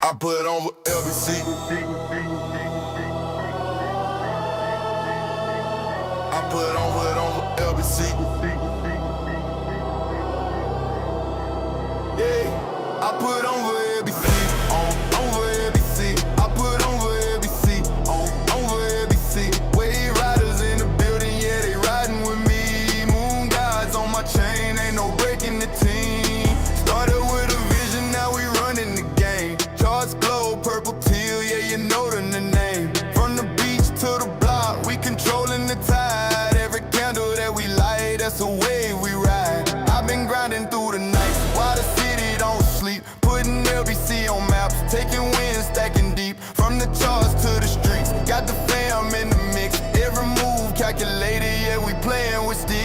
I put on with LBC. I put on with LBC. Yeah, I put on with LBC. On with LBC. I put on with LBC. On with LBC. Wave riders in the building, yeah, they riding with me. Moon gods on my chain, ain't no breaking the team. Started with a vision, now we running the game. Charts glow, purple teal, yeah, you know the name. From the beach to the block, we controlling the tide. Every candle that we light, that's the way we ride. I've been grinding through the nights while the city don't sleep. Putting LBC on maps, taking wins, stacking deep. From the charts to the streets, got the fam in the mix. Every move calculated, yeah, we playing with steel.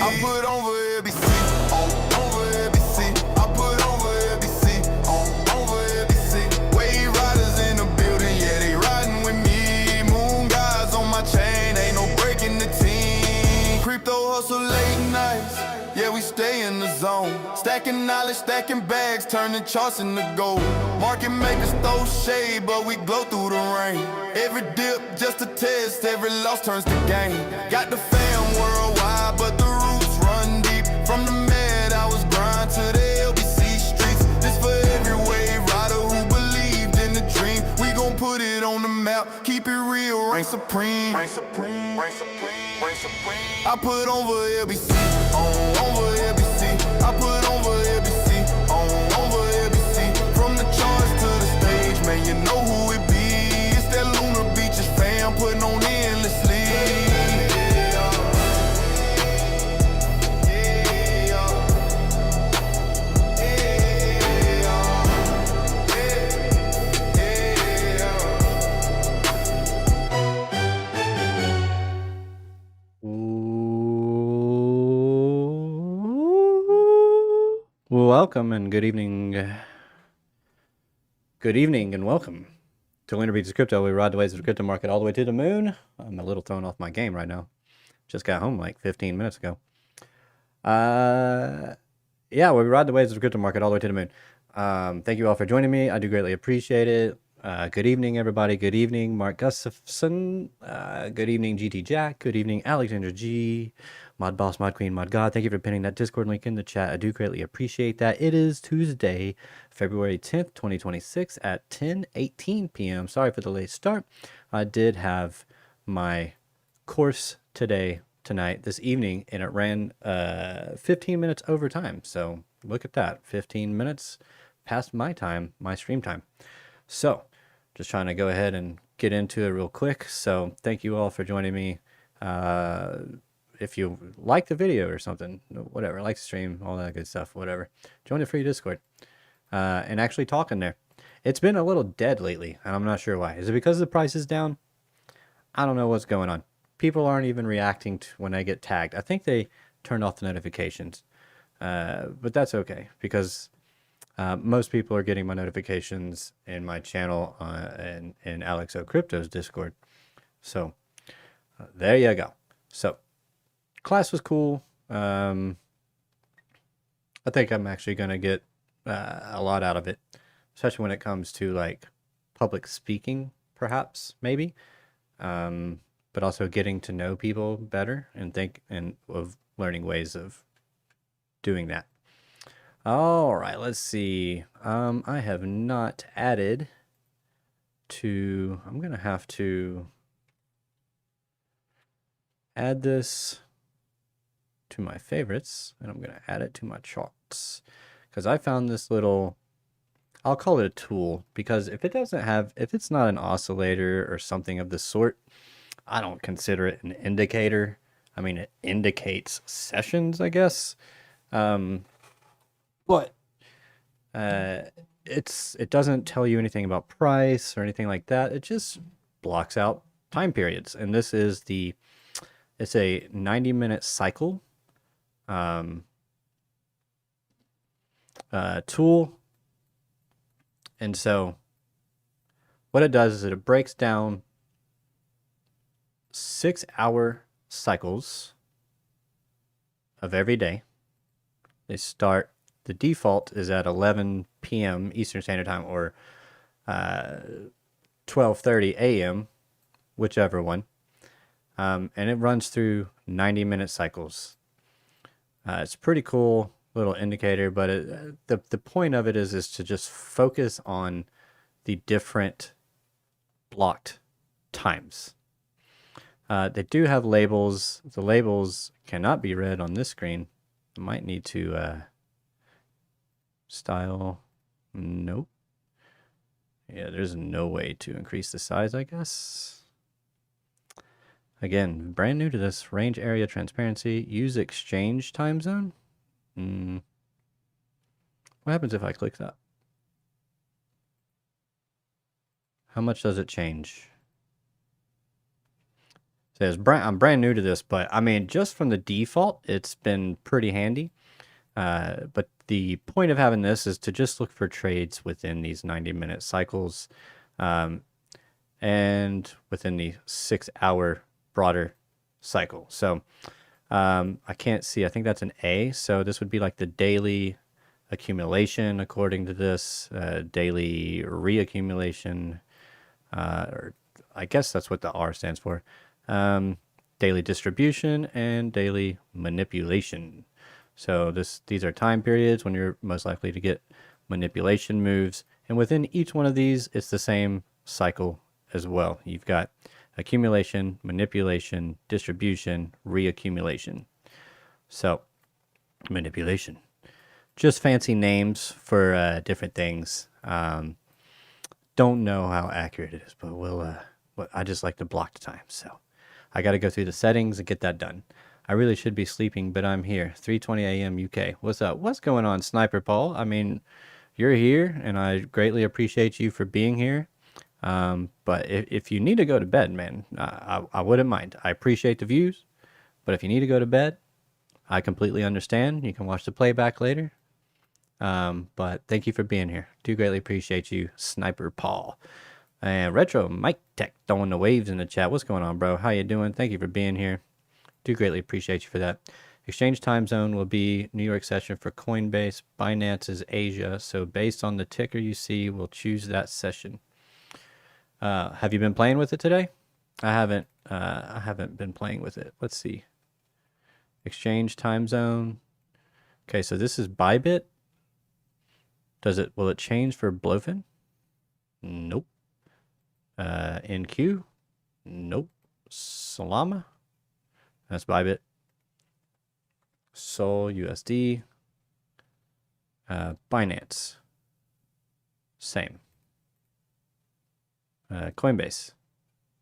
I put on for LBC, on for LBC. I put on for LBC, on for LBC. Wave riders in the building, yeah, they riding with me. Moon gods on my chain, ain't no breaking the team. Crypto hustle late nights, yeah, we stay in the zone. Stacking knowledge, stacking bags, turning charts into gold. Market makers throw shade, but we glow through the rain. Every dip just a test, every loss turns to gain. Got the fam worldwide, but the roots run deep. From the med, I was grind to the LBC streets. This for every wave rider who believed in the dream. We gon' put it on the map, keep it real, reign supreme. Reign supreme, reign supreme, reign supreme. I put on for LBC, on for LBC. I put on for LBC, on for LBC. From the charts to the stage, man, you know who it be. It's that Lunar Beaches fam putting on endlessly. Welcome and good evening. Good evening and welcome to Lunar Beaches Crypto. We ride the waves of the crypto market all the way to the moon. I'm a little thrown off my game right now. Just got home like 15 minutes ago. Yeah, we ride the waves of the crypto market all the way to the moon. Thank you all for joining me. I do greatly appreciate it. Good evening, everybody. Good evening, Mark Gustafson. Good evening, GT Jack. Good evening, Alexander G. Mod Boss, Mod Queen, Mod God. Thank you for pinning that Discord link in the chat. I do greatly appreciate that. It is Tuesday, February 10th, 2026 at 10:18 p.m. Sorry for the late start. I did have my course tonight, this evening, and it ran 15 minutes over time. So look at that, 15 minutes past my time, my stream time. So just trying to go ahead and get into it real quick. So thank you all for joining me. If you like the video or something, whatever, like the stream, all that good stuff, whatever, join the free Discord and actually talk in there. It's been a little dead lately, and I'm not sure why. Is it because the price is down? I don't know what's going on. People aren't even reacting to when I get tagged. I think they turned off the notifications, but that's okay because most people are getting my notifications in my channel and in Alex O Crypto's Discord. So there you go. So class was cool. I think I'm actually going to get a lot out of it, especially when it comes to like public speaking, perhaps, maybe, but also getting to know people better and of learning ways of doing that. All right, let's see. I have not added to, I'm going to have to add this to my favorites, and I'm going to add it to my charts because I found this little, I'll call it a tool, because if it's not an oscillator or something of the sort, I don't consider it an indicator. I mean, it indicates sessions, I guess. But it doesn't tell you anything about price or anything like that. It just blocks out time periods. And this is it's a 90-minute cycle tool. And so what it does is it breaks down 6-hour cycles of every day. The default is at 11 p.m. Eastern Standard Time, or 12:30 a.m., whichever one. And it runs through 90-minute cycles. It's a pretty cool little indicator, but the point of it is to just focus on the different blocked times. They do have labels. The labels cannot be read on this screen. I might need to style. Nope. Yeah, there's no way to increase the size, I guess. Again, brand new to this. Range area transparency. Use exchange time zone. What happens if I click that? How much does it change? It says I'm brand new to this, but I mean, just from the default, it's been pretty handy. But the point of having this is to just look for trades within these 90-minute cycles, and within the 6-hour broader cycle. So I can't see. I think that's an A. So this would be like the daily accumulation, according to this, daily reaccumulation, or I guess that's what the R stands for. Daily distribution and daily manipulation. So these are time periods when you're most likely to get manipulation moves. And within each one of these, it's the same cycle as well. You've got accumulation, manipulation, distribution, reaccumulation. So manipulation. Just fancy names for different things. Don't know how accurate it is, but I just like to block the time. So I got to go through the settings and get that done. I really should be sleeping, but I'm here. 3:20 a.m. UK. What's up? What's going on, Sniper Paul? I mean, you're here, and I greatly appreciate you for being here. But if you need to go to bed, man, I wouldn't mind. I appreciate the views, but if you need to go to bed, I completely understand. You can watch the playback later. But thank you for being here. Do greatly appreciate you, Sniper Paul. And Retro Mike Tech throwing the waves in the chat. What's going on, bro? How you doing? Thank you for being here. Do greatly appreciate you for that. Exchange time zone will be New York session for Coinbase. Binance is Asia. So based on the ticker you see, we'll choose that session. Have you been playing with it today? I haven't been playing with it. Let's see. Exchange time zone. Okay, so this is Bybit. Will it change for Blofin? Nope. NQ? Nope. Solana? That's Bybit. Sol USD. Binance. Same. Coinbase.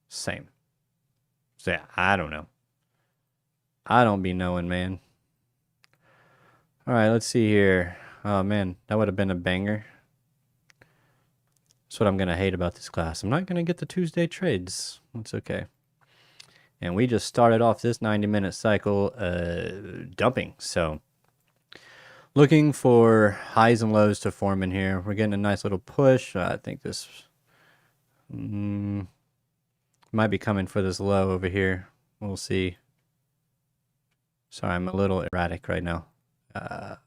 Same. So yeah, I don't know. I don't be knowing, man. All right, let's see here. Oh man, that would have been a banger. That's what I'm going to hate about this class. I'm not going to get the Tuesday trades. That's okay. And we just started off this 90-minute cycle dumping. So looking for highs and lows to form in here. We're getting a nice little push. I think this might be coming for this low over here. We'll see. Sorry, I'm a little erratic right now. I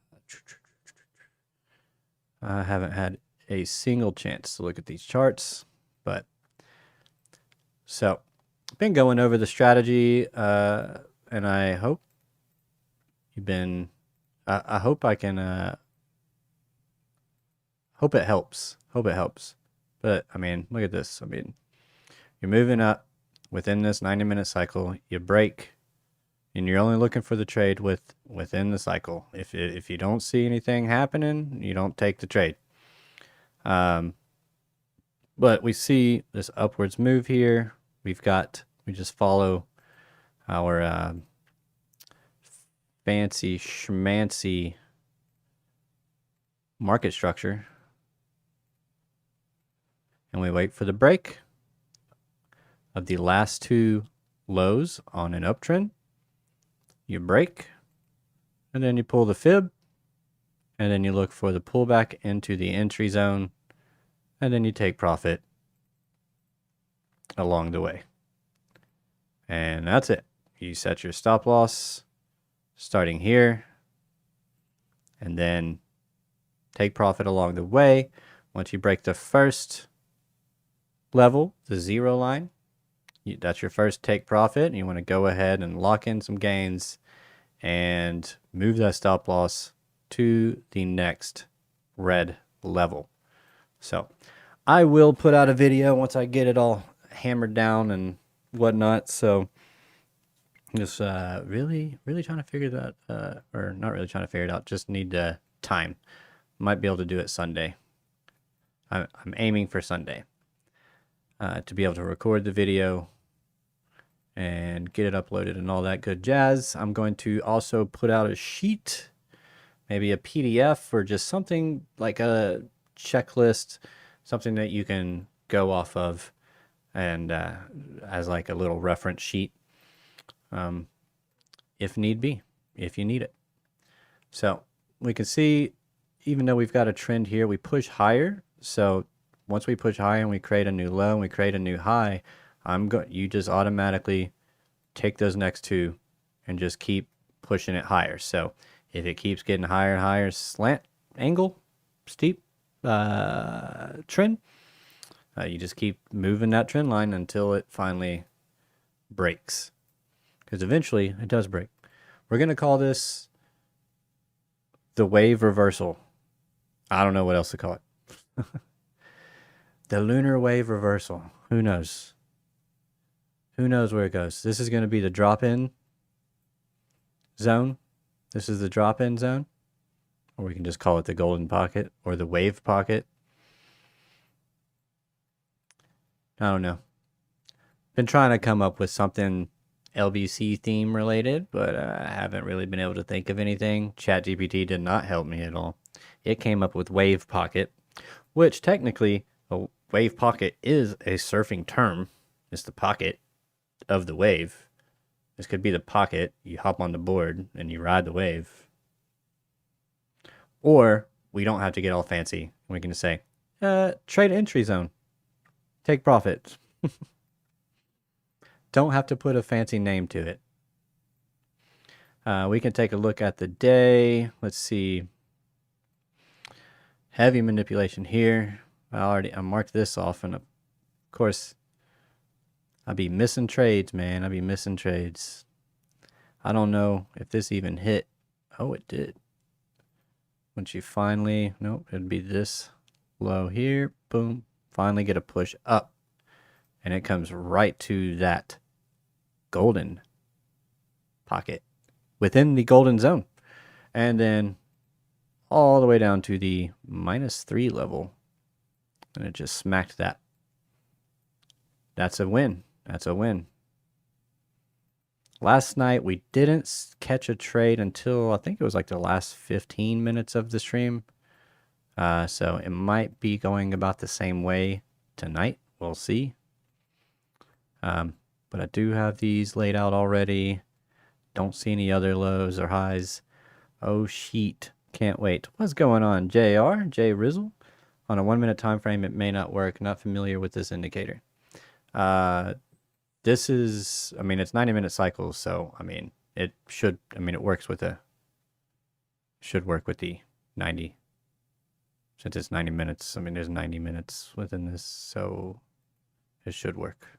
haven't had a single chance to look at these charts, but so been going over the strategy, and I hope you've been. I hope I can. Hope it helps. Hope it helps. But I mean, look at this. I mean, you're moving up within this 90-minute cycle. You break, and you're only looking for the trade within the cycle. If you don't see anything happening, you don't take the trade. But we see this upwards move here. We just follow our fancy schmancy market structure, and we wait for the break of the last two lows on an uptrend. You break, and then you pull the fib, and then you look for the pullback into the entry zone, and then you take profit along the way. And that's it. You set your stop loss starting here, and then take profit along the way. Once you break the first level, the 0 line, that's your first take profit. And you want to go ahead and lock in some gains and move that stop loss to the next red level. So I will put out a video once I get it all hammered down and whatnot. So just really trying to figure that, or not really trying to figure it out, just need time. Might be able to do it Sunday. I'm aiming for Sunday to be able to record the video and get it uploaded and all that good jazz. I'm going to also put out a sheet, maybe a PDF or just something like a checklist, something that you can go off of and as like a little reference sheet if need be, if you need it. So we can see, even though we've got a trend here, we push higher. So once we push higher and we create a new low and we create a new high, you just automatically take those next two and just keep pushing it higher. So if it keeps getting higher and higher, slant angle, steep trend, you just keep moving that trend line until it finally breaks. Because eventually it does break. We're going to call this the wave reversal. I don't know what else to call it. The lunar wave reversal. Who knows? Who knows where it goes? This is going to be the drop-in zone. This is the drop-in zone. Or we can just call it the golden pocket or the wave pocket. I don't know. Been trying to come up with something LBC theme related, but I haven't really been able to think of anything. ChatGPT did not help me at all. It came up with wave pocket, which technically a wave pocket is a surfing term. It's the pocket of the wave. This could be the pocket. You hop on the board and you ride the wave. Or we don't have to get all fancy. We can just say, trade entry zone. Take profits. Don't have to put a fancy name to it. We can take a look at the day. Let's see. Heavy manipulation here. I marked this off, and of course, I'd be missing trades, man. I'd be missing trades. I don't know if this even hit. Oh, it did. Once you finally, nope, it'd be this low here. Boom. Finally get a push up. And it comes right to that golden pocket within the golden zone. And then all the way down to the -3 level. And it just smacked that. That's a win. That's a win. Last night we didn't catch a trade until I think it was like the last 15 minutes of the stream. So it might be going about the same way tonight. We'll see. But I do have these laid out already. Don't see any other lows or highs. Oh, sheet. Can't wait. What's going on, JR? J Rizzle? On a 1 minute time frame, it may not work. Not familiar with this indicator. This is, I mean, it's 90-minute cycles. So, I mean, it should, I mean, it works with should work with the 90. Since it's 90 minutes, I mean, there's 90 minutes within this. So, it should work.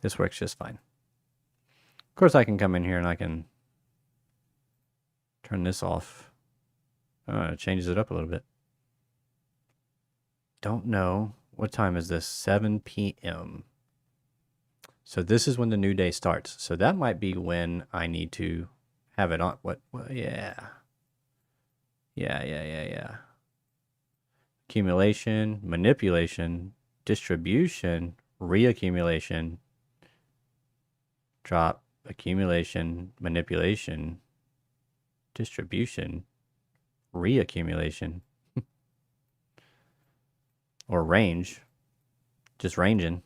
This works just fine. Of course, I can come in here and I can turn this off. It changes it up a little bit. Don't know. What time is this? 7 p.m. So this is when the new day starts. So that might be when I need to have it on. What? Well, yeah. Yeah. Accumulation, manipulation, distribution, reaccumulation, drop, accumulation, manipulation, distribution, reaccumulation, or range, just ranging,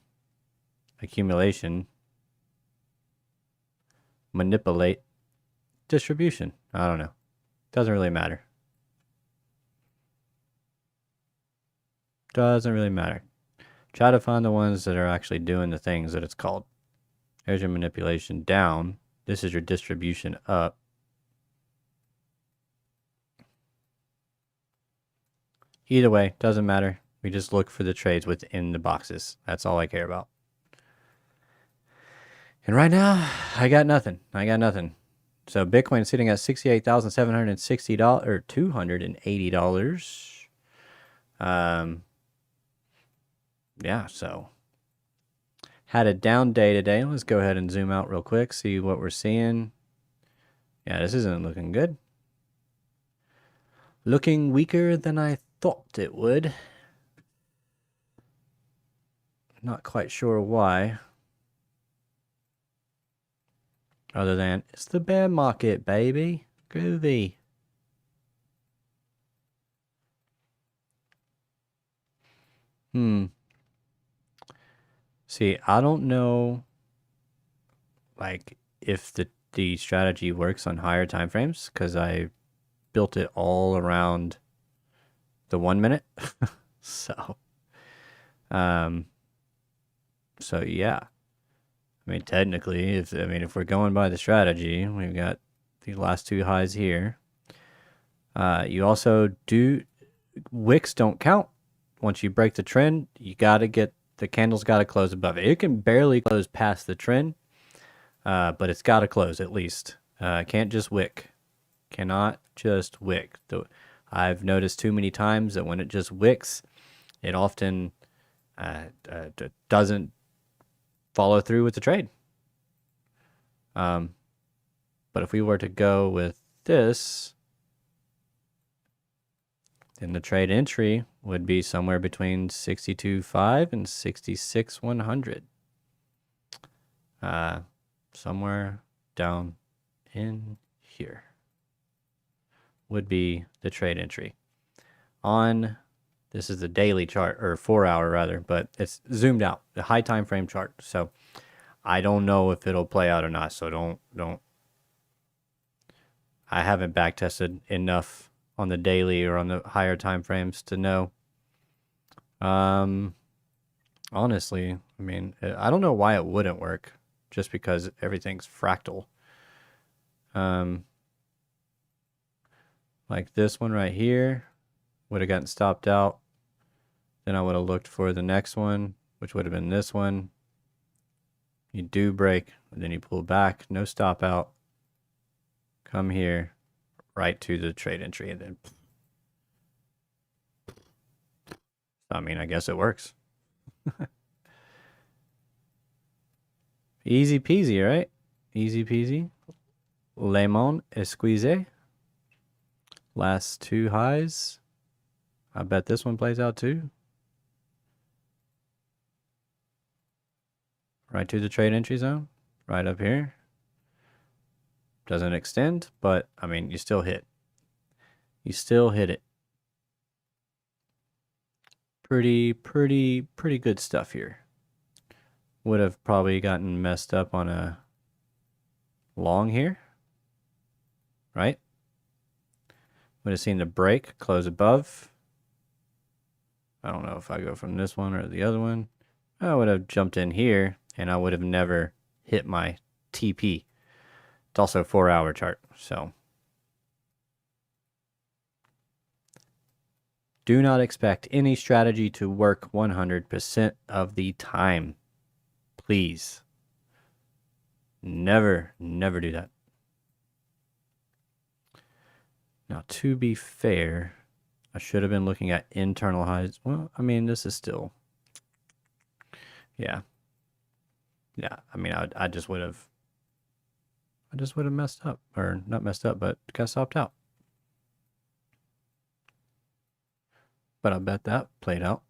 accumulation, manipulate, distribution. I don't know. Doesn't really matter. Doesn't really matter. Try to find the ones that are actually doing the things that it's called. There's your manipulation down. This is your distribution up. Either way, doesn't matter. We just look for the trades within the boxes. That's all I care about. And right now, I got nothing. So Bitcoin is sitting at $68,760 or $280. Yeah, so had a down day today. Let's go ahead and zoom out real quick, see what we're seeing. Yeah, this isn't looking good. Looking weaker than I thought it would. Not quite sure why. Other than, it's the bear market, baby. Groovy. See, I don't know, like, if the strategy works on higher time frames, because I built it all around the 1 minute. So yeah. I mean, technically, if we're going by the strategy, we've got the last two highs here. You also wicks don't count. Once you break the trend, you gotta get the candle's gotta close above it. It can barely close past the trend, but it's gotta close at least. Can't just wick. Cannot just wick. I've noticed too many times that when it just wicks, it often doesn't follow through with the trade. But if we were to go with this, then the trade entry would be somewhere between 62.5 and 66.100. Somewhere down in here would be the trade entry. This is the daily chart, or 4 hour rather, but it's zoomed out, the high time frame chart. So I don't know if it'll play out or not. So don't. I haven't back tested enough on the daily or on the higher time frames to know. Honestly, I mean, I don't know why it wouldn't work, just because everything's fractal. Like this one right here would have gotten stopped out. Then I would have looked for the next one, which would have been this one. You do break, and then you pull back, no stop out. Come here, right to the trade entry, and then, I mean, I guess it works. Easy peasy, right? Easy peasy. Lemon esquisse. Last two highs. I bet this one plays out too. Right to the trade entry zone. Right up here. Doesn't extend, but I mean, you still hit. You still hit it. Pretty good stuff here. Would have probably gotten messed up on a long here. Right? Would have seen the break, close above. I don't know if I go from this one or the other one. I would have jumped in here, and I would have never hit my TP. It's also a 4 hour chart, so do not expect any strategy to work 100% of the time. Please. Never do that. Now, to be fair, I should have been looking at internal highs. Well, I mean, this is still, yeah. I mean, I just would have messed up, or not messed up, but got stopped out. But I bet that played out.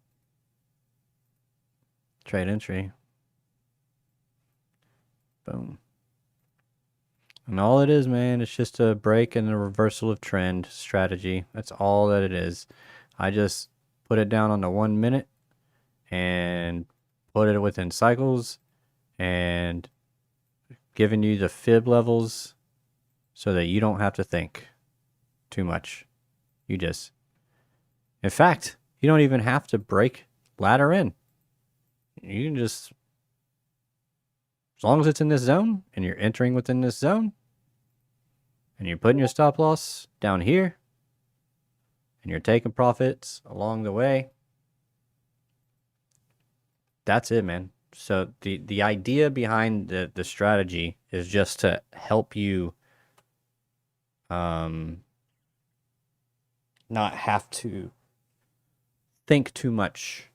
Trade entry. Boom. And all it is, man, it's just a break and a reversal of trend strategy. That's all that it is. I just put it down on the 1 minute and put it within cycles and giving you the fib levels so that you don't have to think too much. You just, in fact, you don't even have to break ladder in. You can just, as long as it's in this zone and you're entering within this zone and you're putting your stop loss down here and you're taking profits along the way, that's it, man. So the idea behind the strategy is just to help you um not have to think too much,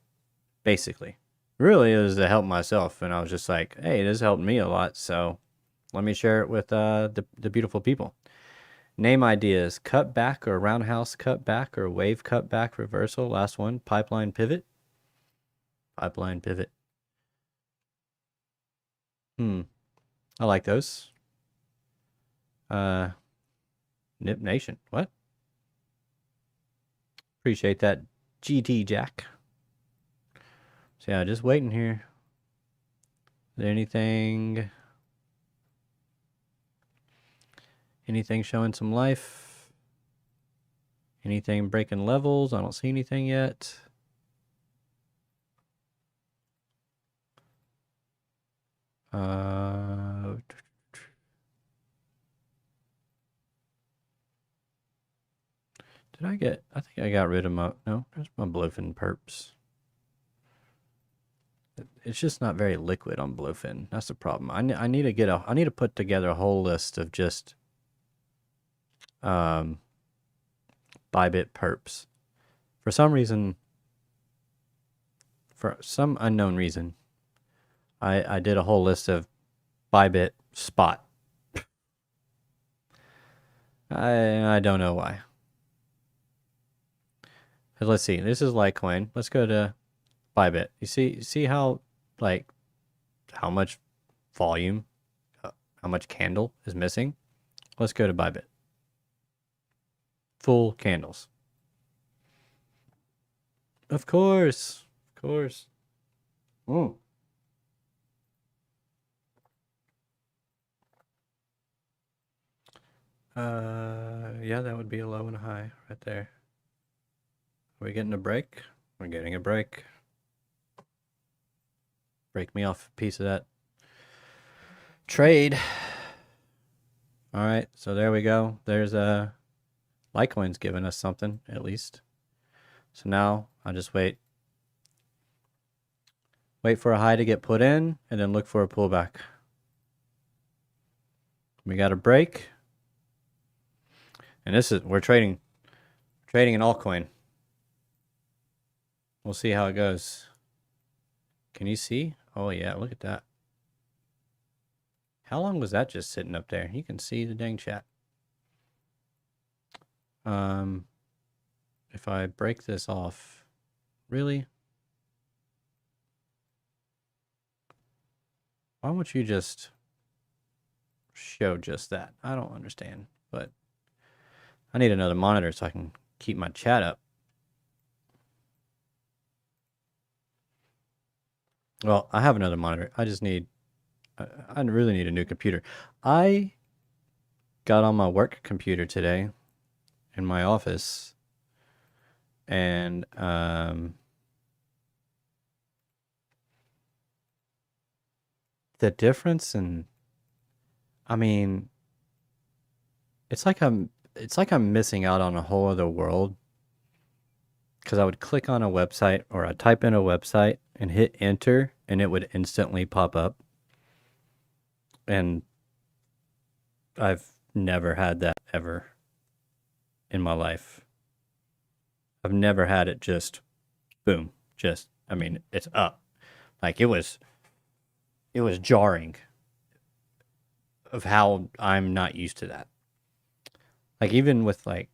basically. Really, it was to help myself, and I was just like, hey, this helped me a lot, so let me share it with the beautiful people. Name ideas: cut back or roundhouse cut back or wave cut back reversal. Last one, pipeline pivot. Pipeline pivot. I like those. Nip Nation. What? Appreciate that, GT Jack. So yeah, just waiting here. Is there anything showing some life? Anything breaking levels? I don't see anything yet. Did I get, I think I got rid of my, no, there's my bluefin perps. It's just not very liquid on bluefin. That's the problem. I need to get I need to put together a whole list of just Bybit perps. For some reason, for some unknown reason, I did a whole list of Bybit spot. I don't know why. But let's see. This is Litecoin. Let's go to Bybit. You see how, like, how much volume, how much candle is missing? Let's go to Bybit. Full candles. Of course. Of course. Yeah, that would be a low and a high right there. Are we getting a break? We're getting a break. Break me off a piece of that trade. All right, so there we go. There's Litecoin's giving us something, at least. So now I'll just wait for a high to get put in, and then look for a pullback. We got a break. And this is, we're trading an altcoin. We'll see how it goes. Can you see? Oh yeah, look at that. How long was that just sitting up there? You can see the dang chat. If I break this off, really? Why won't you just show just that? I don't understand, but I need another monitor so I can keep my chat up. Well, I have another monitor. I just need, I really need a new computer. I got on my work computer today in my office, and the difference in, I mean, it's like I'm missing out on a whole other world, because I would click on a website, or I'd type in a website and hit enter, and it would instantly pop up. And I've never had that ever in my life. I've never had it just boom, just, I mean, it's up. Like it was jarring of how I'm not used to that. Like even with my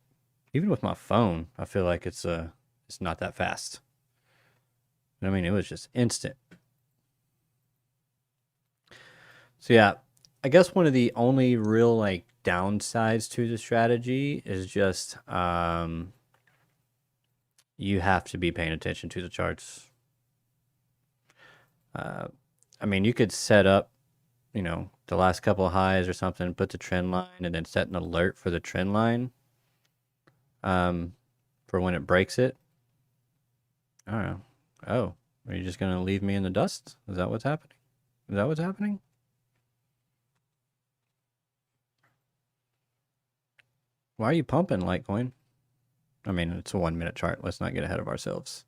phone, I feel like it's not that fast. I mean, it was just instant. So yeah, I guess one of the only real like downsides to the strategy is just you have to be paying attention to the charts. I mean, you could set up, the last couple of highs or something, put the trend line, and then set an alert for the trend line for when it breaks it. I don't know. Oh, are you just going to leave me in the dust? Is that what's happening? Is that what's happening? Why are you pumping, Litecoin? I mean, it's a 1 minute chart. Let's not get ahead of ourselves.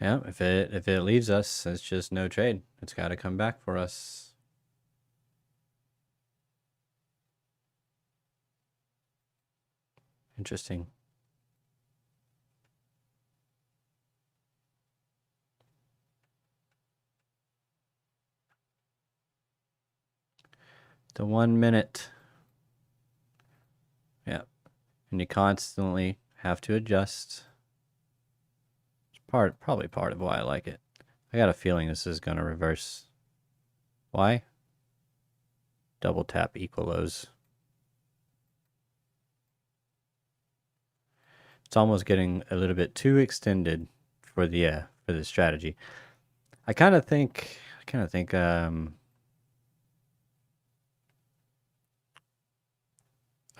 Yeah, if it leaves us, it's just no trade. It's got to come back for us. Interesting. The 1 minute. Yeah. And you constantly have to adjust. It's probably part of why I like it. I got a feeling this is going to reverse. Why? Double tap equal lows. It's almost getting a little bit too extended for the strategy. I kind of think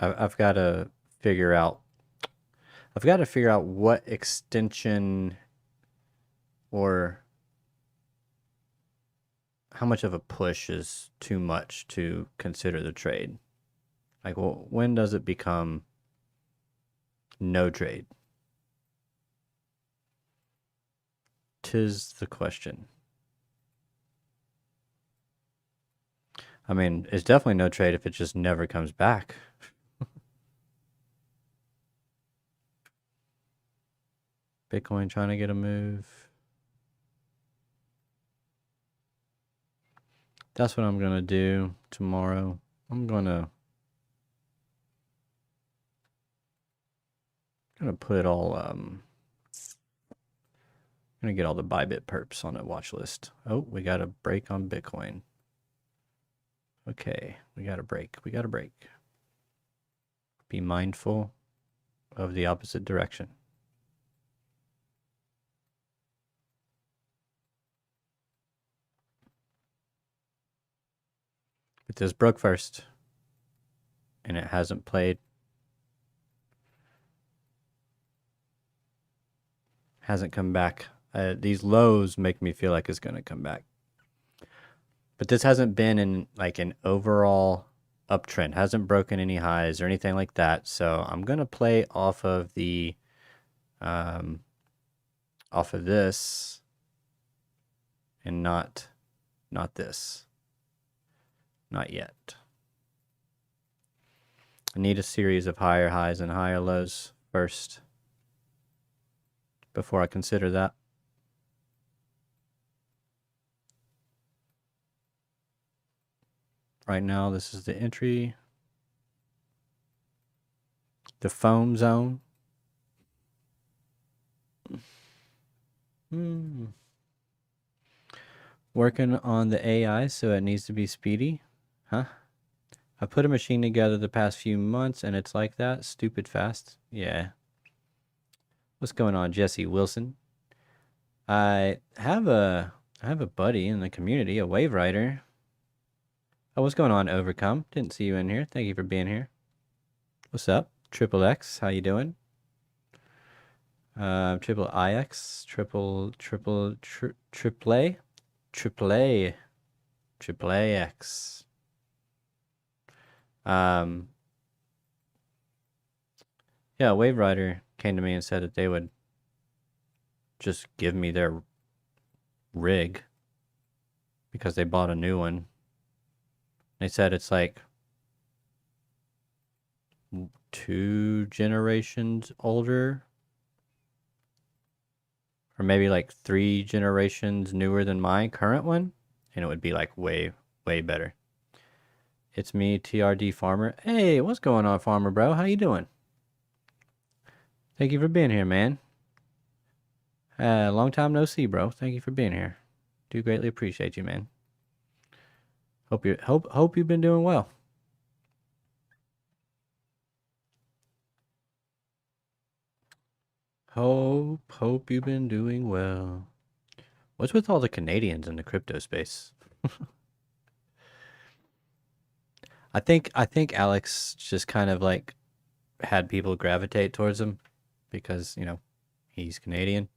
I've got to figure out what extension or how much of a push is too much to consider the trade. Like, well, when does it become no trade? 'Tis the question. I mean, it's definitely no trade if it just never comes back. Bitcoin trying to get a move. That's what I'm going to do tomorrow. I'm going to put it all gonna get all the Bybit perps on a watch list. Oh, we got a break on Bitcoin. Okay, we got a break. Be mindful of the opposite direction. But this broke first, and it hasn't played. Hasn't come back. These lows make me feel like it's gonna come back. But this hasn't been in like an overall uptrend. Hasn't broken any highs or anything like that. So I'm gonna play off of the off of this and not this. Not yet. I need a series of higher highs and higher lows first before I consider that. Right now, this is the entry. The foam zone. Working on the AI, so it needs to be speedy. Huh? I put a machine together the past few months, and it's like that. Stupid fast. Yeah. What's going on, Jesse Wilson? I have a buddy in the community, a wave rider. Oh, what's going on, Overcome? Didn't see you in here. Thank you for being here. What's up, Triple X? How you doing? Triple IX, triple A, triple AX. Yeah, Wave Rider came to me and said that they would just give me their rig because they bought a new one. They said it's like 2 generations older, or maybe like 3 generations newer than my current one, and it would be like way better. It's me, TRD Farmer. Hey, what's going on, Farmer bro? How you doing? Thank you for being here, man. Long time no see, bro. Thank you for being here. Do greatly appreciate you, man. Hope you've been doing well. Hope you've been doing well. What's with all the Canadians in the crypto space? I think Alex just kind of like had people gravitate towards him because, you know, he's Canadian.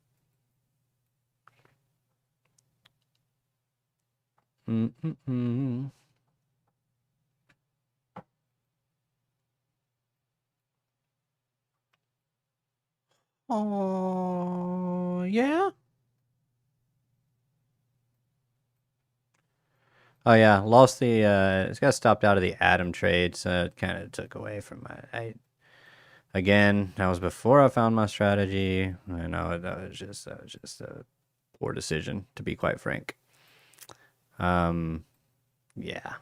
Oh, yeah. Oh yeah, lost the. It's got stopped out of the Atom trade, so it kind of took away from my. Again, that was before I found my strategy. I know that was just a poor decision, to be quite frank. Yeah.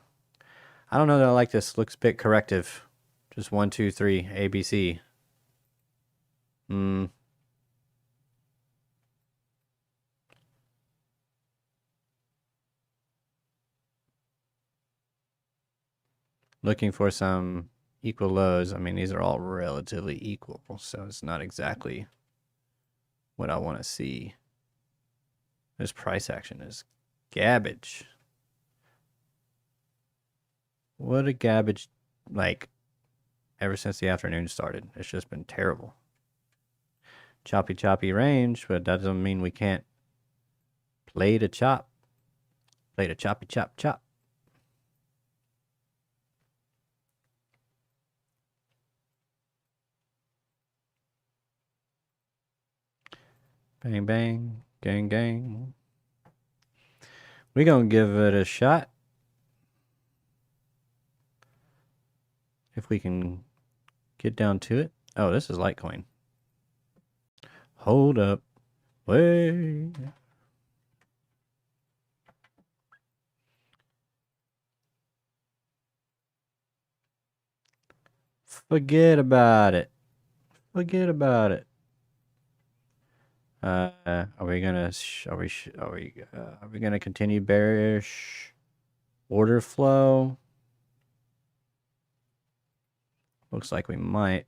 I don't know that I like this. Looks a bit corrective. Just 1, 2, 3, ABC. Hmm. Looking for some equal lows. I mean, these are all relatively equal, so it's not exactly what I want to see. This price action is garbage. What a garbage, like, ever since the afternoon started. It's just been terrible. Choppy range, but that doesn't mean we can't play to chop. Play to choppy chop. Bang, bang, gang. We gonna give it a shot. If we can get down to it. Oh, this is Litecoin. Hold up. Wait. Forget about it. Are we gonna are we gonna continue bearish order flow? Looks like we might.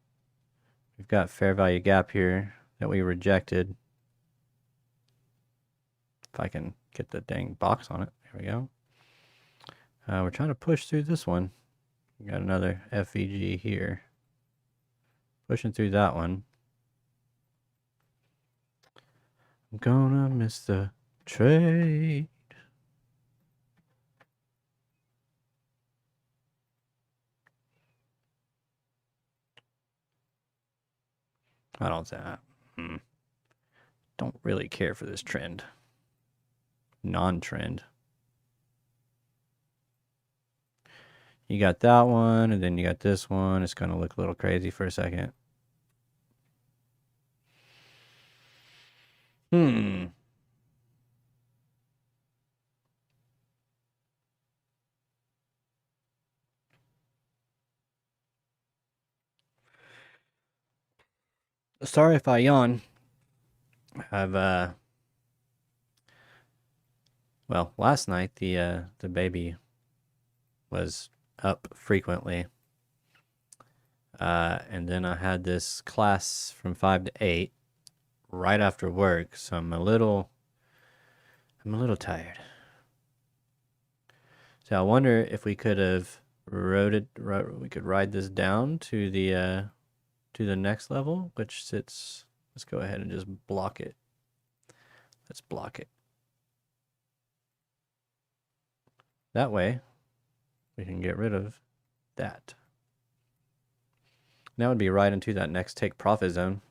We've got fair value gap here that we rejected. If I can get the dang box on it. There we go. We're trying to push through this one. We got another FVG here. Pushing through that one. I'm gonna miss the trade. I don't don't really care for this trend. Non-trend. You got that one, and then you got this one. It's gonna look a little crazy for a second. Sorry if I yawn. I've well, last night the baby was up frequently. And then I had this class from 5 to 8 right after work, so I'm a little tired. So I wonder if we could have we could ride this down to the next level, which sits. Let's go ahead and just block it. Let's block it. That way, we can get rid of that. Now would be right into that next take profit zone.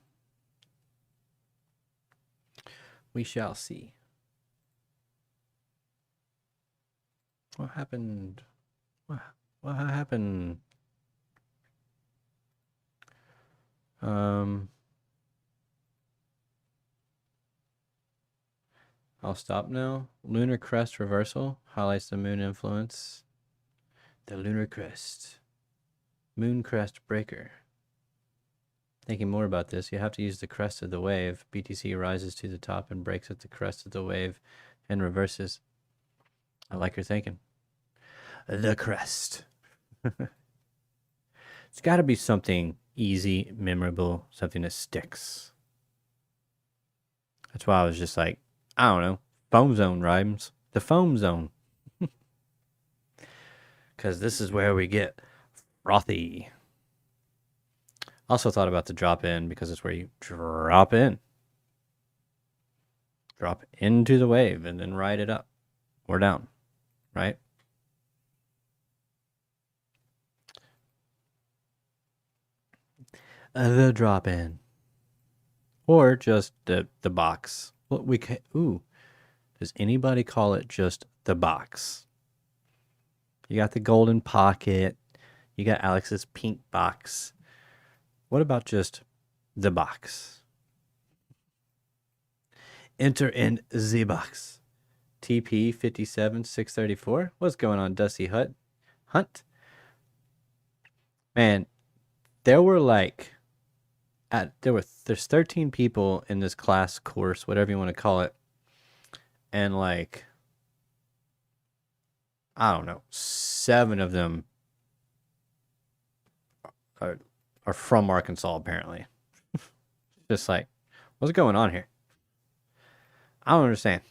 We shall see. What happened? What happened? I'll stop now. Lunar crest reversal highlights the moon influence. The lunar crest. Moon crest breaker. Thinking more about this, you have to use the crest of the wave. BTC rises to the top and breaks at the crest of the wave and reverses. I like your thinking. The crest. It's got to be something easy, memorable, something that sticks. That's why I was just like, I don't know, foam zone rhymes. The foam zone. Because this is where we get frothy. Also thought about the drop in because it's where you drop in. Drop into the wave and then ride it up or down, right? The drop in. Or just the box. Well, does anybody call it just the box? You got the golden pocket. You got Alex's pink box. What about just the box? Enter in the box. TP 57634. What's going on, Dusty Hunt? Man, there were like there's 13 people in this class course, whatever you want to call it. And like I don't know, 7 of them are from Arkansas apparently. Just like, what's going on here? I don't understand.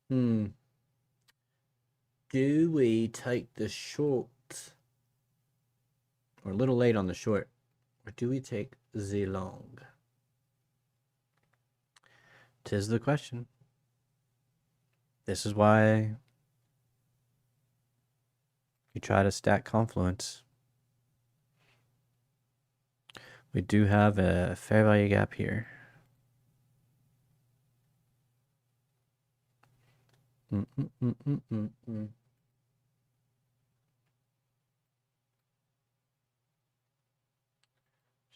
Do we take the short? We're a little late on the short. Or do we take the long? 'Tis the question. This is why you try to stack confluence. We do have a fair value gap here.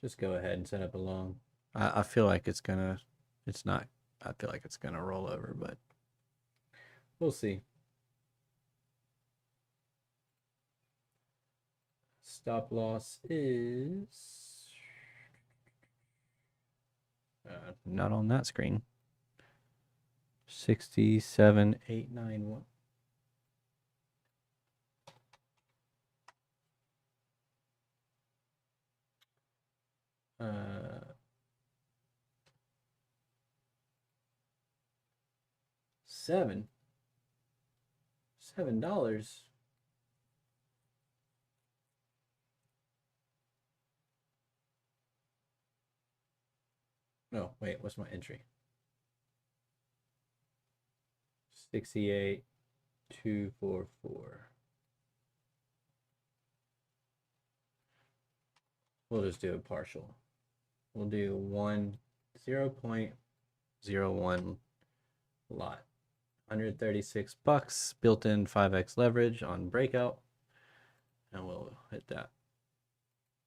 Just go ahead and set up a long. I feel like it's gonna. It's not. I feel like it's gonna roll over, but we'll see. Stop loss is not on that screen. 67,891. $7. No, wait, what's my entry? 68,244. We'll just do a partial. We'll do 0.01 lot. $136, built-in 5x leverage on breakout. And we'll hit that.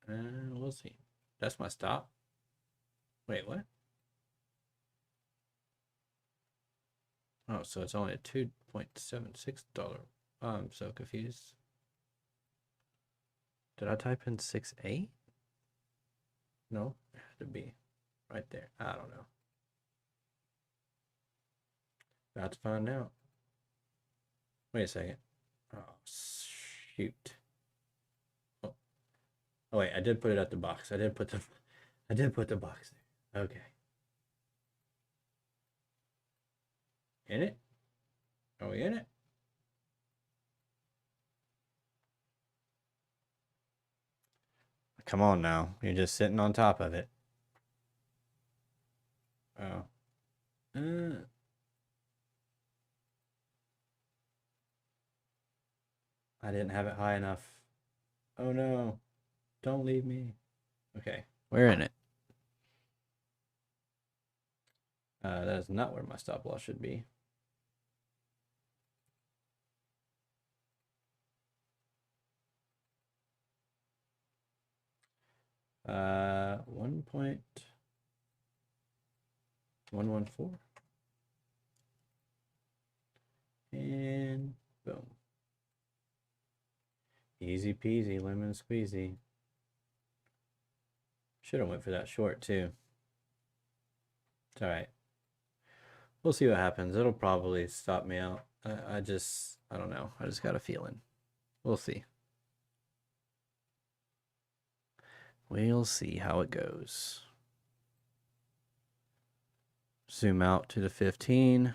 And we'll see. That's my stop. Wait, what? Oh, so it's only a $2.76. I'm so confused. Did I type in 6.8? No, it had to be right there. I don't know. About to find out. Wait a second. Oh, shoot. Oh, wait, I did put it at the box. I did put the box there. Okay. In it? Are we in it? Come on now. You're just sitting on top of it. Oh. I didn't have it high enough. Oh no. Don't leave me. Okay. We're in it. That is not where my stop loss should be. Uh, 1.114. And boom. Easy peasy, lemon squeezy. Should have went for that short too. It's all right. We'll see what happens. It'll probably stop me out. I don't know. I just got a feeling. We'll see. We'll see how it goes. Zoom out to the 15.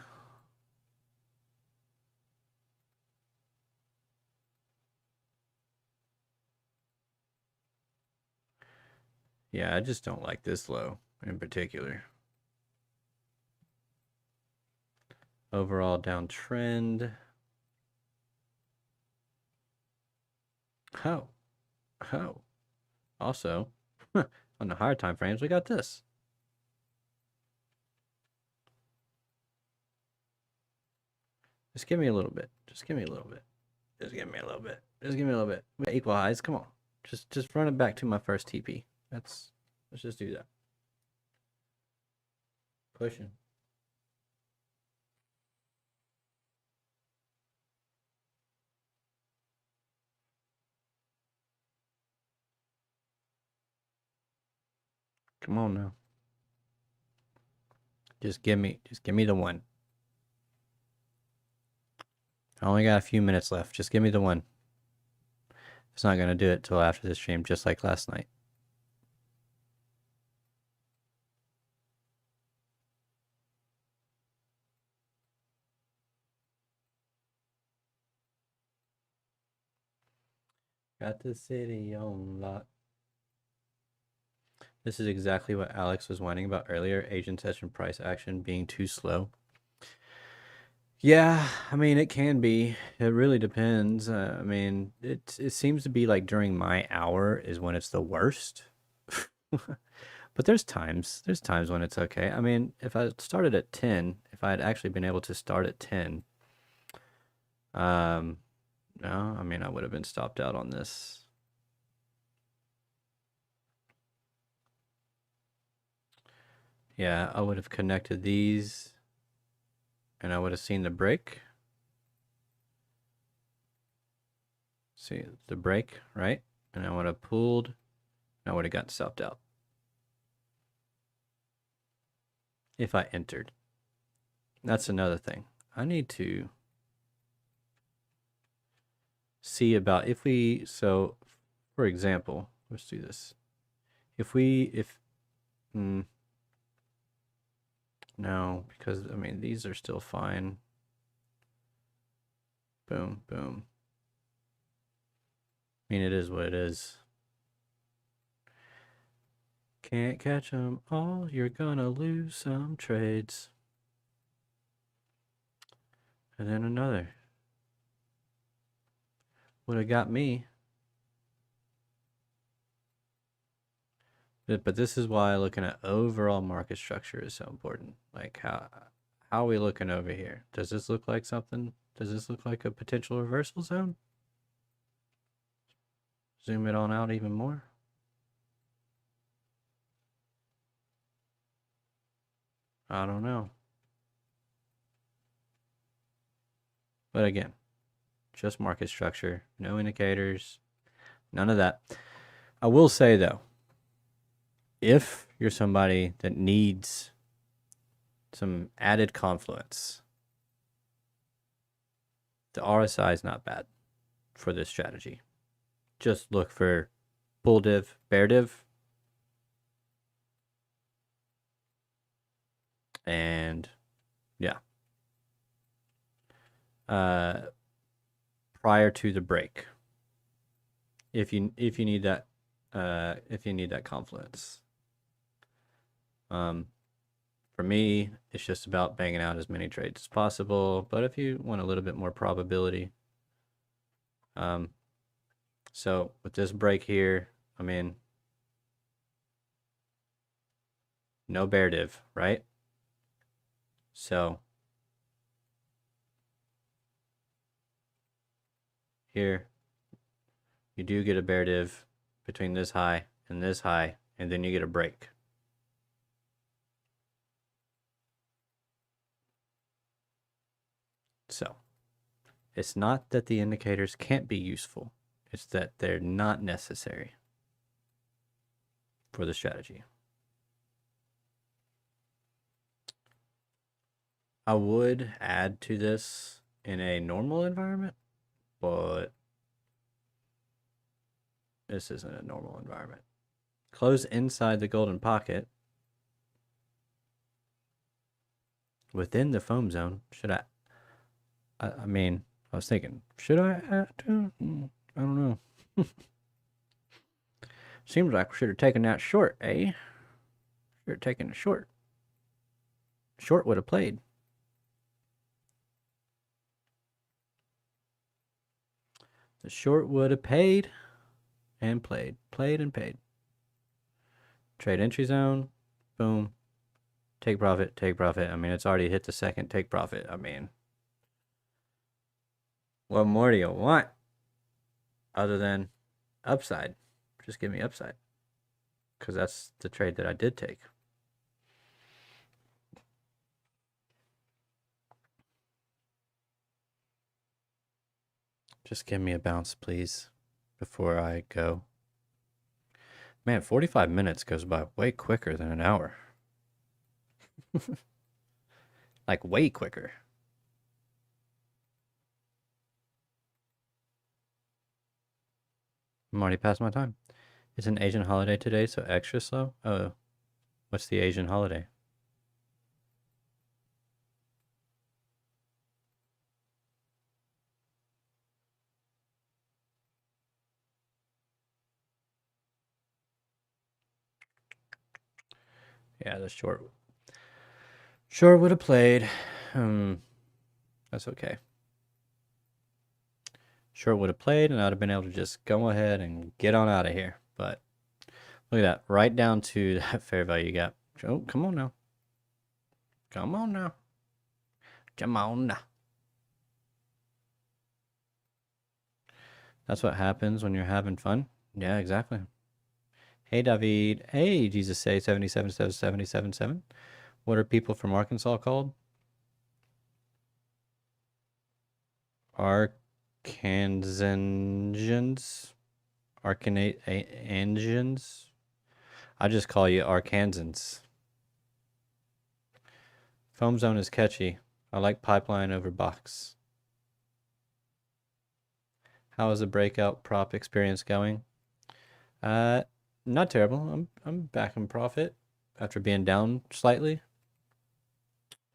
Yeah, I just don't like this low in particular. Overall downtrend. Oh. Also, on the higher time frames, we got this. Just give me a little bit. Just give me a little bit. Just give me a little bit. Just give me a little bit. Equal highs. Come on. Just run it back to my first TP. Let's just do that. Pushing. Come on now. Just give me the one. I only got a few minutes left. Just give me the one. It's not gonna do it till after this stream, just like last night. Got the city on lock. This is exactly what Alex was whining about earlier, Asian session price action being too slow. Yeah, I mean, it can be. It really depends. I mean, it seems to be like during my hour is when it's the worst. But there's times when it's okay. I mean, if I started at 10, if I had actually been able to start at 10, no, I mean, I would have been stopped out on this. Yeah, I would have connected these and I would have seen the break. See the break, right? And I would have pulled and I would have gotten stopped out. If I entered. That's another thing. I need to see about if we, so for example, let's do this. No, because I mean, these are still fine. Boom, boom. I mean, it is what it is. Can't catch them all. You're gonna lose some trades. And then another. Would have got me. But this is why looking at overall market structure is so important. Like how are we looking over here? Does this look like something? Does this look like a potential reversal zone? Zoom it on out even more. I don't know. But again, just market structure, no indicators, none of that. I will say though, if you're somebody that needs some added confluence, the RSI is not bad for this strategy. Just look for bull div, bear div, and yeah. Prior to the break, if you need that confluence. For me, it's just about banging out as many trades as possible. But if you want a little bit more probability, so with this break here, I mean, no bear div, right? So here, you do get a bear div between this high, and then you get a break. So it's not that the indicators can't be useful. It's that they're not necessary for the strategy. I would add to this in a normal environment, but this isn't a normal environment. Close inside the golden pocket within the foam zone. Should I mean, I was thinking, should I add to? I don't know. Seems like we should have taken that short, eh? Should have taken a short. Short would have played. The short would have paid and played. Played and paid. Trade entry zone. Boom. Take profit, take profit. I mean, it's already hit the second take profit. I mean, What more do you want? Other than upside. Just give me upside. Because that's the trade that I did take. Just give me a bounce, please, before I go. Man, 45 minutes goes by way quicker than an hour. Like, way quicker. I'm already past my time. It's an Asian holiday today, so extra slow? Oh, what's the Asian holiday? Yeah, the short would have played. That's okay. Short would have played, and I'd have been able to just go ahead and get on out of here. But look at that, right down to that fair value gap. Oh, come on now. Come on now. Come on now. That's what happens when you're having fun. Yeah, exactly. Hey, David. Hey, Jesus say 77. What are people from Arkansas called? Arkansans. Arkansans. I just call you Arkansans. Foam zone is catchy. I like pipeline over box. How is the breakout prop experience going? Not terrible. I'm back in profit after being down slightly.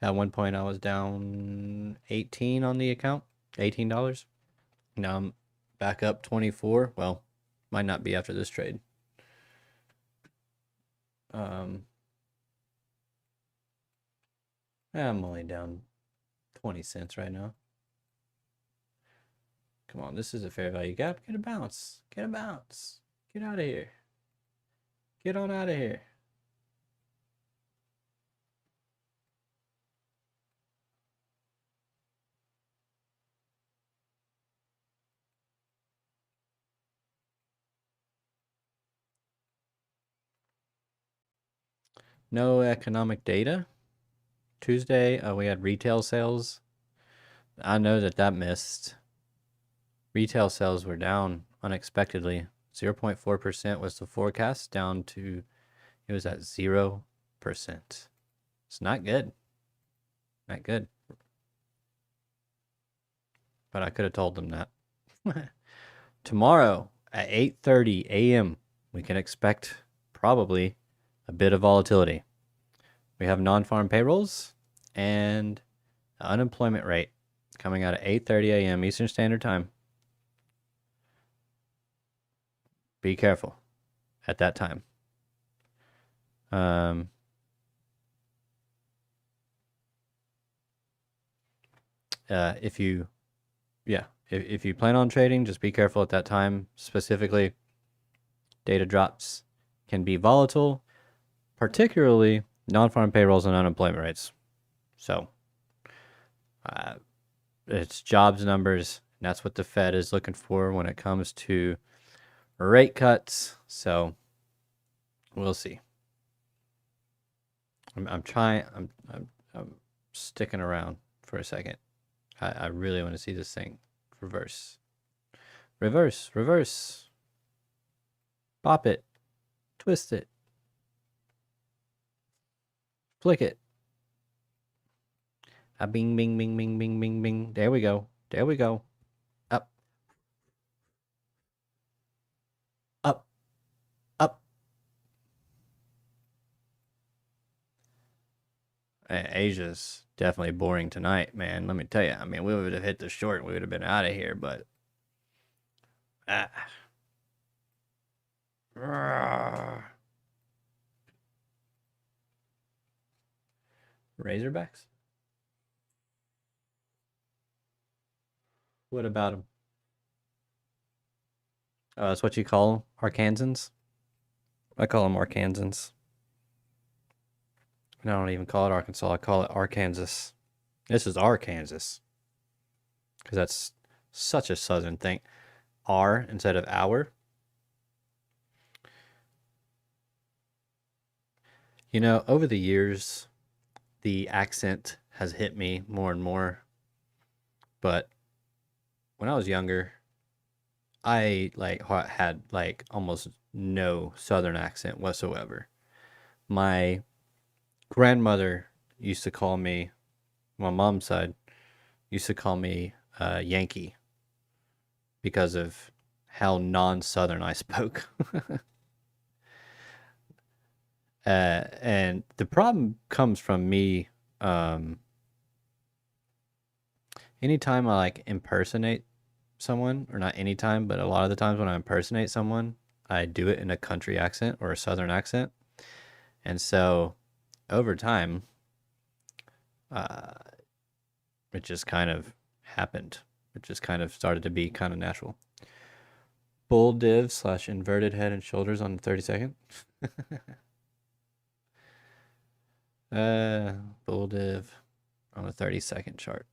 At one point I was down 18 on the account, $18. Now I'm back up 24. Well, might not be after this trade. I'm only down 20 cents right now. Come on, this is a fair value gap. Get a bounce. Get a bounce. Get out of here. Get on out of here. No economic data. Tuesday, we had retail sales. I know that missed. Retail sales were down unexpectedly. 0.4% was the forecast, down to, it was at 0%. It's not good. Not good. But I could have told them that. Tomorrow at 8:30 a.m., we can expect probably a bit of volatility. We have non-farm payrolls and the unemployment rate coming out at 8:30 a.m. Eastern Standard Time. Be careful at that time. If you plan on trading, just be careful at that time. Specifically, data drops can be volatile, particularly non-farm payrolls and unemployment rates. So it's jobs numbers, and that's what the Fed is looking for when it comes to rate cuts. So we'll see. I'm sticking around for a second. I really want to see this thing reverse. Pop it. Twist it. Flick it. Bing, bing, bing, bing, bing, bing, bing. There we go. Up. Asia's definitely boring tonight, man. Let me tell you. I mean, we would have hit the short. We would have been out of here, but Razorbacks? What about them? Oh, that's what you call them? Arkansans? I call them Arkansans. And I don't even call it Arkansas. I call it Arkansas. This is Arkansas. Because that's Such a Southern thing. R instead of our. You know, over the years, the accent has hit me more and more. But when I was younger, I had like almost no Southern accent whatsoever. My grandmother used to call me, my mom's side used to call me Yankee because of how non-Southern I spoke. And the problem comes from me. Um, Anytime I like impersonate someone, or not anytime, but a lot of the times when I impersonate someone, I do it in a country accent or a Southern accent. And so over time, uh, it just kind of happened. It just kind of started to be kind of natural. Bull div / inverted head and shoulders on the 32nd. Bull div on the 30-second chart.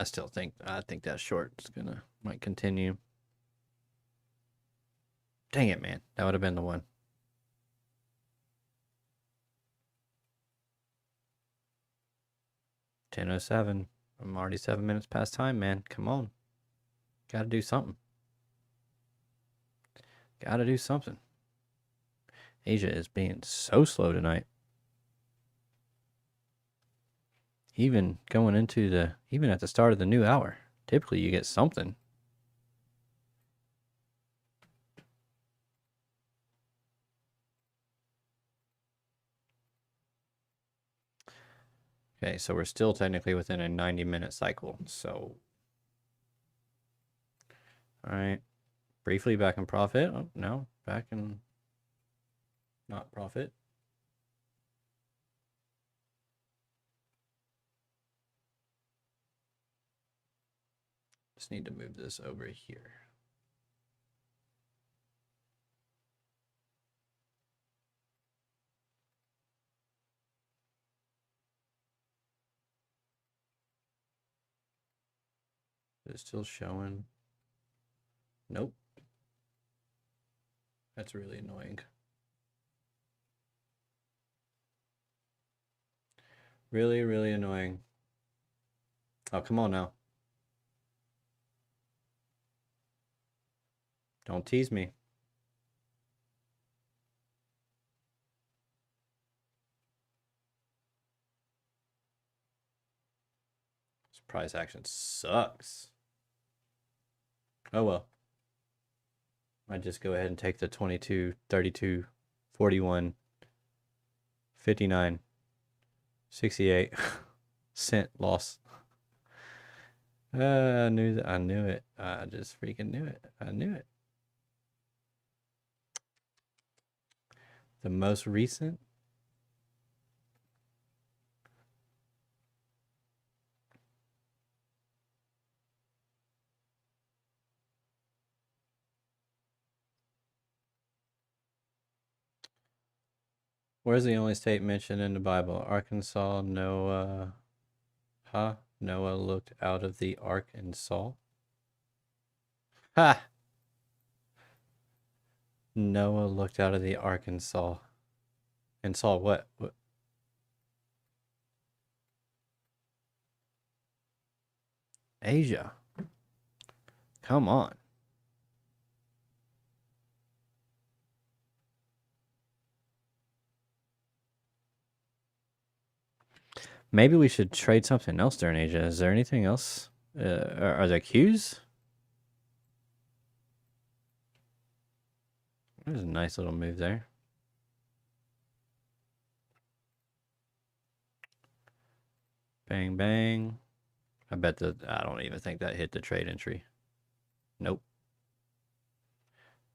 I think that short is might continue. Dang it, man. That would have been the one. 10:07. I'm already 7 minutes past time, man. Come on. Gotta do something. Gotta do something. Asia is being so slow tonight. Even even at the start of the new hour. Typically you get something. Okay, so we're still technically within a 90-minute cycle. So, all right. Briefly back in profit. Oh, no, back in not profit. Just need to move this over here. Is it still showing? Nope. That's really annoying. Really, really annoying. Oh, come on now. Don't tease me. This price action sucks. Oh well. I just go ahead and take the 22, 32, 41, 59, 68 cent loss. I knew that. I knew it. I just freaking knew it. I knew it. The most recent. Where's the only state mentioned in the Bible? Arkansas, Noah. Huh? Noah looked out of the ark and saw. Ha! Noah looked out of the ark and saw. And saw what? What? Asia. Come on. Maybe we should trade something else during Asia. Is there anything else? Are there cues? There's a nice little move there. Bang, bang. I don't even think that hit the trade entry. Nope.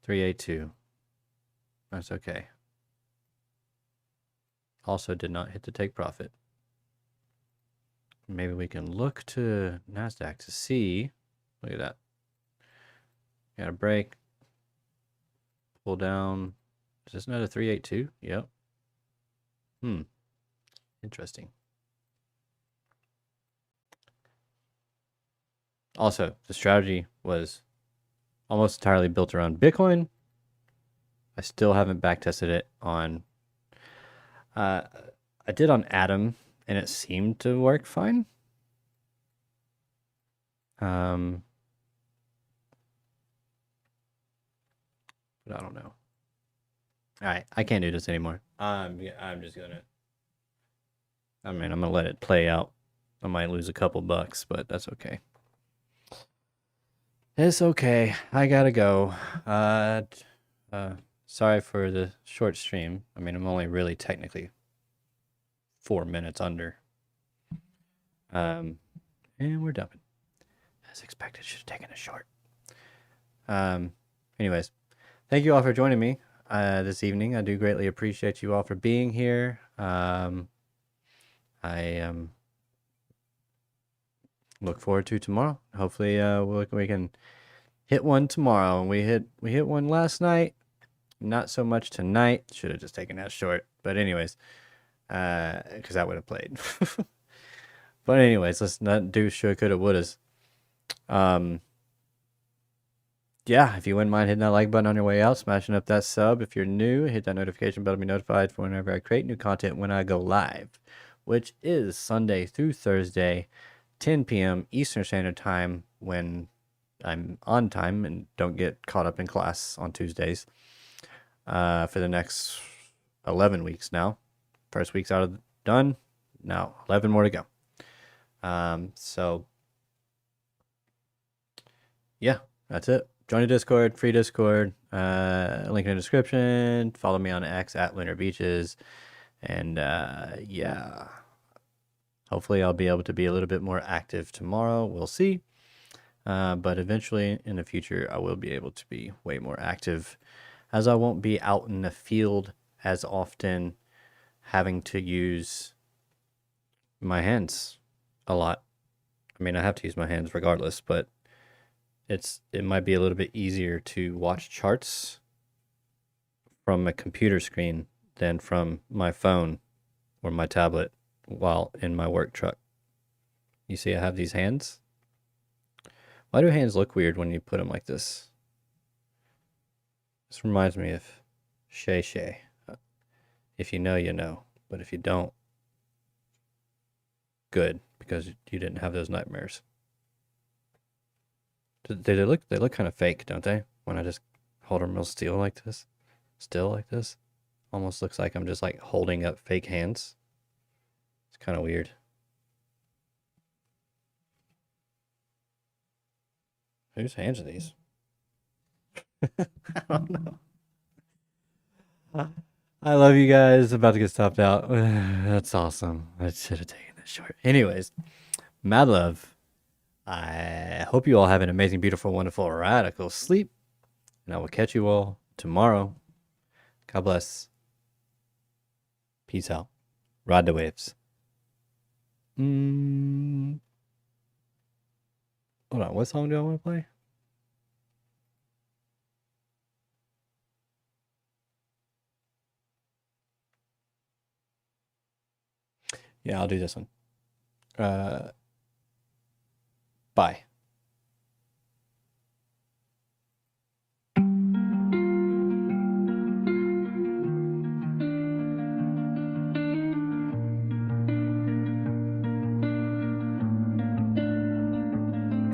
382. That's okay. Also did not hit the take profit. Maybe we can look to NASDAQ to see. Look at that. Got a break. Pull down. Is this another 382? Yep. Interesting. Also, the strategy was almost entirely built around Bitcoin. I still haven't backtested it on. I did on Atom, and it seemed to work fine. But I don't know. All right, I can't do this anymore. I'm just gonna. I mean, I'm gonna let it play out. I might lose a couple bucks, but that's okay. It's okay. I gotta go. Sorry for the short stream. I mean, I'm only really technically 4 minutes under. And we're done. As expected, should have taken a short. Anyways, thank you all for joining me this evening. I do greatly appreciate you all for being here. I look forward to tomorrow. Hopefully, we can hit one tomorrow. And we hit one last night. Not so much tonight. Should have just taken that short. But anyways, because that would have played. But anyways, let's not do should, coulda, wouldas. Yeah, if you wouldn't mind hitting that like button on your way out, smashing up that sub. If you're new, hit that notification bell to be notified for whenever I create new content when I go live, which is Sunday through Thursday, 10 p.m. Eastern Standard Time, when I'm on time and don't get caught up in class on Tuesdays, for the next 11 weeks now. First week's done. Now 11 more to go. So yeah, that's it. Join the Discord, free Discord, link in the description. Follow me on X at Lunar Beaches. And yeah, hopefully I'll be able to be a little bit more active tomorrow. We'll see. But eventually in the future, I will be able to be way more active, as I won't be out in the field as often, having to use my hands a lot. I mean, I have to use my hands regardless, but it might be a little bit easier to watch charts from a computer screen than from my phone or my tablet while in my work truck. You see I have these hands? Why do hands look weird when you put them like this? This reminds me of Shay Shay. If you know, you know. But if you don't, good, because you didn't have those nightmares. They look kind of fake, don't they? When I just hold them real still like this. Almost looks like I'm just like holding up fake hands. It's kind of weird. Whose hands are these? I don't know. I love you guys. About to get stopped out. That's awesome. I should have taken this short. Anyways, mad love. I hope you all have an amazing, beautiful, wonderful, radical sleep. And I will catch you all tomorrow. God bless. Peace out. Ride the waves. Hold on. What song do I want to play? Yeah, I'll do this one. Bye.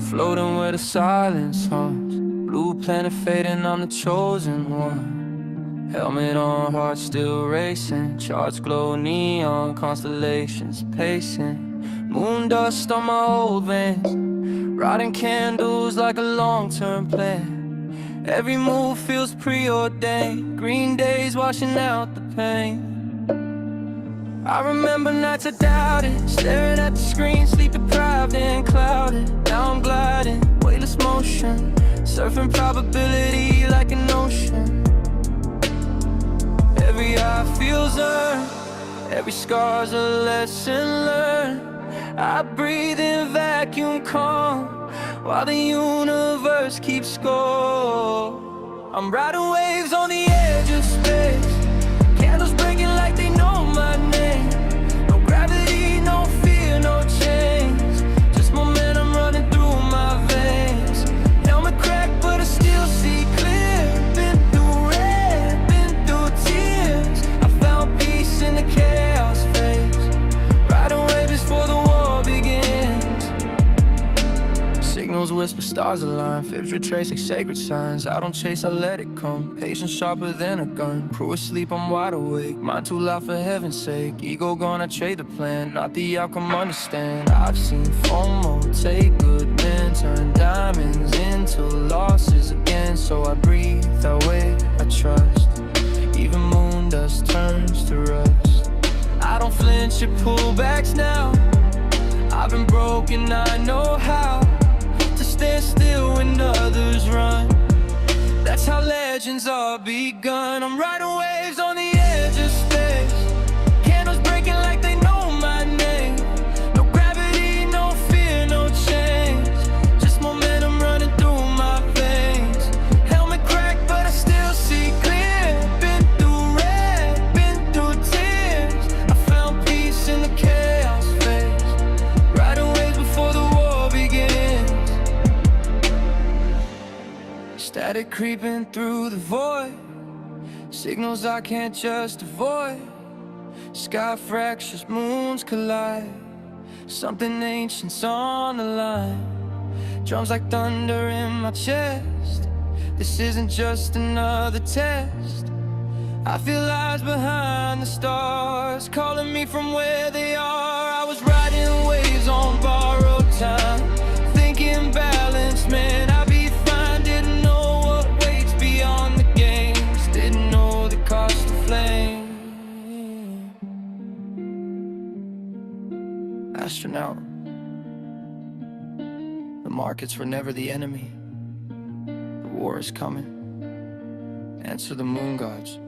Floating where the silence haunts. Blue planet fading, I'm the chosen one. Helmet on, heart still racing. Charts glow neon, constellations pacing. Moon dust on my old veins. Riding candles like a long-term plan. Every move feels preordained. Green days washing out the pain. I remember nights I doubted, staring at the screen, sleep deprived and clouded. Now I'm gliding, weightless motion, surfing probability like an ocean. Every eye feels earned, every scar's a lesson learned. I breathe in vacuum calm, while the universe keeps score. I'm riding waves on the edge of space, candles breaking like they know my name. No gravity, no fear, no chains, just momentum running through my veins. Helmet cracked but I still see clear. Been through red, been through tears. I found peace in the chaos phase, riding waves before the war begins. Signals whisper, stars align, fibs retrace like sacred signs. I don't chase, I let it come, patience sharper than a gun. Crew asleep, I'm wide awake, mind too loud for heaven's sake. Ego gone, I trade the plan, not the outcome, understand. I've seen FOMO take good men turn diamonds into losses again. So I breathe, I wait, I trust, even moon dust turns to rust. I don't flinch at pullbacks now, I've been broken, I know how to stand still when others run. That's how legends are begun. I'm riding waves on the edge of space, candles breaking like they know my name. No gravity, no fear, no change, just momentum running through my veins. Helmet cracked but I still see clear. Been through red, been through tears. I found peace in the chaos phase, riding waves before the war begins. Static creeping through the void, signals I can't just avoid. Sky fractures, moons collide, something ancient's on the line. Drums like thunder in my chest, this isn't just another test. I feel lies behind the stars, calling me from where they are. I was riding waves on borrowed time, thinking balance, man, I'd be fine. Didn't know what waits beyond the games, didn't know the cost of flame. Astronaut, the markets were never the enemy. The war is coming. Answer the moon gods.